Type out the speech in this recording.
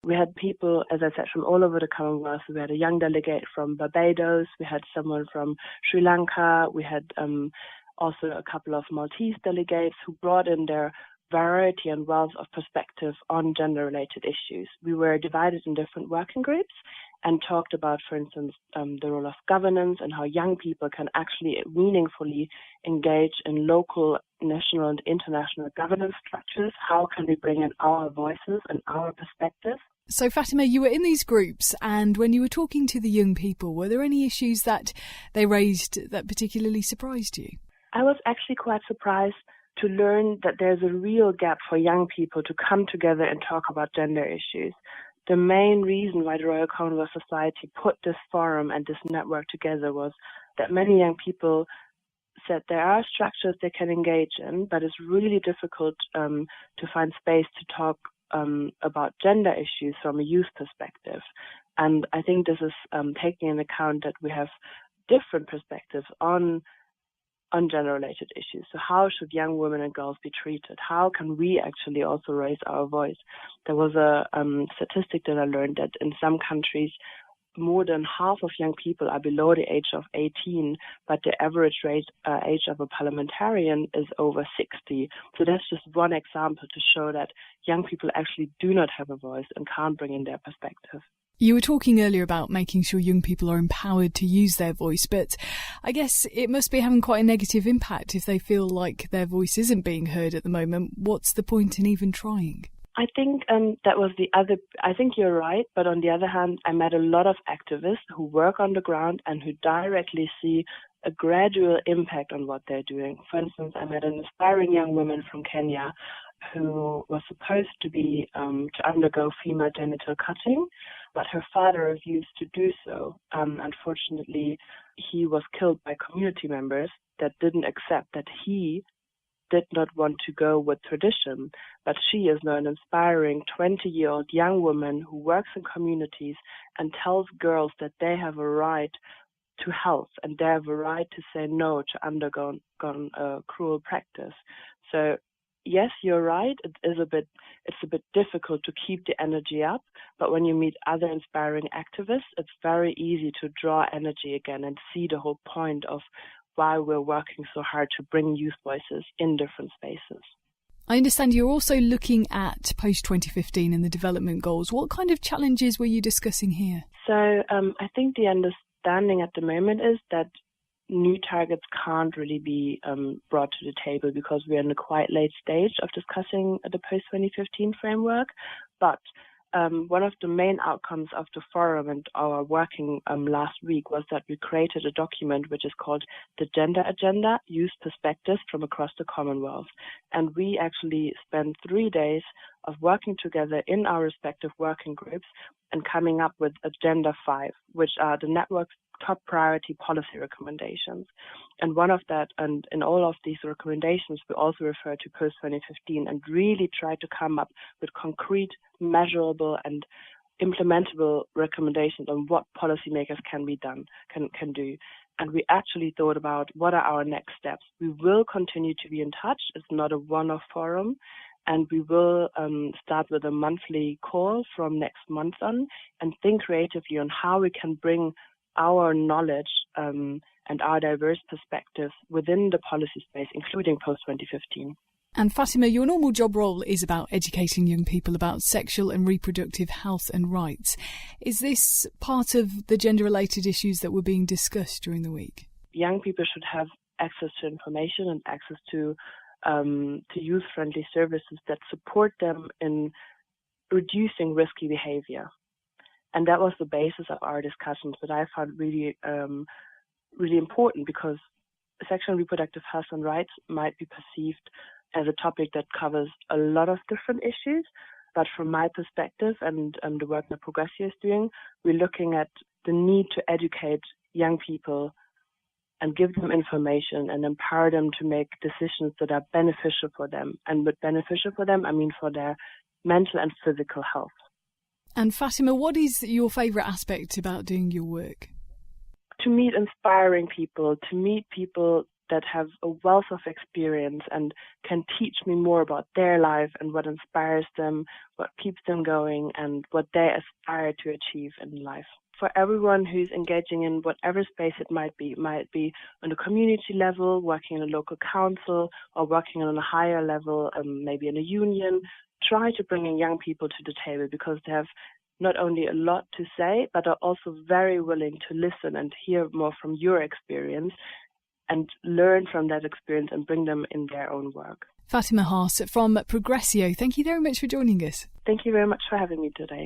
We had people, as I said, from all over the Commonwealth. We had a young delegate from Barbados. We had someone from Sri Lanka. We had also a couple of Maltese delegates who brought in their variety and wealth of perspective on gender-related issues. We were divided in different working groups and talked about, for instance, the role of governance and how young people can actually meaningfully engage in local, national, and international governance structures. How can we bring in our voices and our perspectives? So, Fatima, you were in these groups, and when you were talking to the young people, were there any issues that they raised that particularly surprised you? I was actually quite surprised to learn that there's a real gap for young people to come together and talk about gender issues. The main reason why the Royal Commonwealth Society put this forum and this network together was that many young people said there are structures they can engage in, but it's really difficult to find space to talk about gender issues from a youth perspective. And I think this is taking into account that we have different perspectives on gender-related issues. So how should young women and girls be treated? How can we actually also raise our voice? There was a statistic that I learned that in some countries, more than half of young people are below the age of 18, but the average age of a parliamentarian is over 60. So that's just one example to show that young people actually do not have a voice and can't bring in their perspective. You were talking earlier about making sure young people are empowered to use their voice, but I guess it must be having quite a negative impact if they feel like their voice isn't being heard at the moment. What's the point in even trying? I think that was the other. I think you're right, but on the other hand, I met a lot of activists who work on the ground and who directly see a gradual impact on what they're doing. For instance, I met an inspiring young woman from Kenya who was supposed to be to undergo female genital cutting, but her father refused to do so. Unfortunately, he was killed by community members that didn't accept that he did not want to go with tradition. But she is now an inspiring 20-year-old young woman who works in communities and tells girls that they have a right to health and they have a right to say no to undergone cruel practice. So yes, you're right. It's a bit difficult to keep the energy up, but when you meet other inspiring activists, it's very easy to draw energy again and see the whole point of why we're working so hard to bring youth voices in different spaces. I understand you're also looking at post-2015 and the development goals. What kind of challenges were you discussing here? So I think the understanding at the moment is that new targets can't really be brought to the table because we're in a quite late stage of discussing the post-2015 framework. But one of the main outcomes of the forum and our working last week was that we created a document which is called the Gender Agenda, Youth Perspectives from Across the Commonwealth. And we actually spent 3 days of working together in our respective working groups and coming up with Agenda 5, which are the network's top priority policy recommendations. And one of that, and in all of these recommendations, we also refer to post-2015 and really try to come up with concrete, measurable and implementable recommendations on what policymakers can do. And we actually thought about what are our next steps. We will continue to be in touch. It's not a one-off forum. And we will start with a monthly call from next month on and think creatively on how we can bring our knowledge and our diverse perspectives within the policy space, including post-2015. And Fatima, your normal job role is about educating young people about sexual and reproductive health and rights. Is this part of the gender-related issues that were being discussed during the week? Young people should have access to information and access to youth-friendly services that support them in reducing risky behavior. And that was the basis of our discussions that I found really important, because sexual and reproductive health and rights might be perceived as a topic that covers a lot of different issues. But from my perspective and the work that Progressio is doing, we're looking at the need to educate young people and give them information and empower them to make decisions that are beneficial for them. And with beneficial for them, I mean for their mental and physical health. And Fatima, what is your favourite aspect about doing your work? To meet inspiring people, to meet people that have a wealth of experience and can teach me more about their life and what inspires them, what keeps them going, and what they aspire to achieve in life. For everyone who's engaging in whatever space it might be on a community level, working in a local council, or working on a higher level, maybe in a union, try to bring in young people to the table, because they have not only a lot to say, but are also very willing to listen and hear more from your experience and learn from that experience and bring them in their own work. Fatima Haase from Progressio, thank you very much for joining us. Thank you very much for having me today.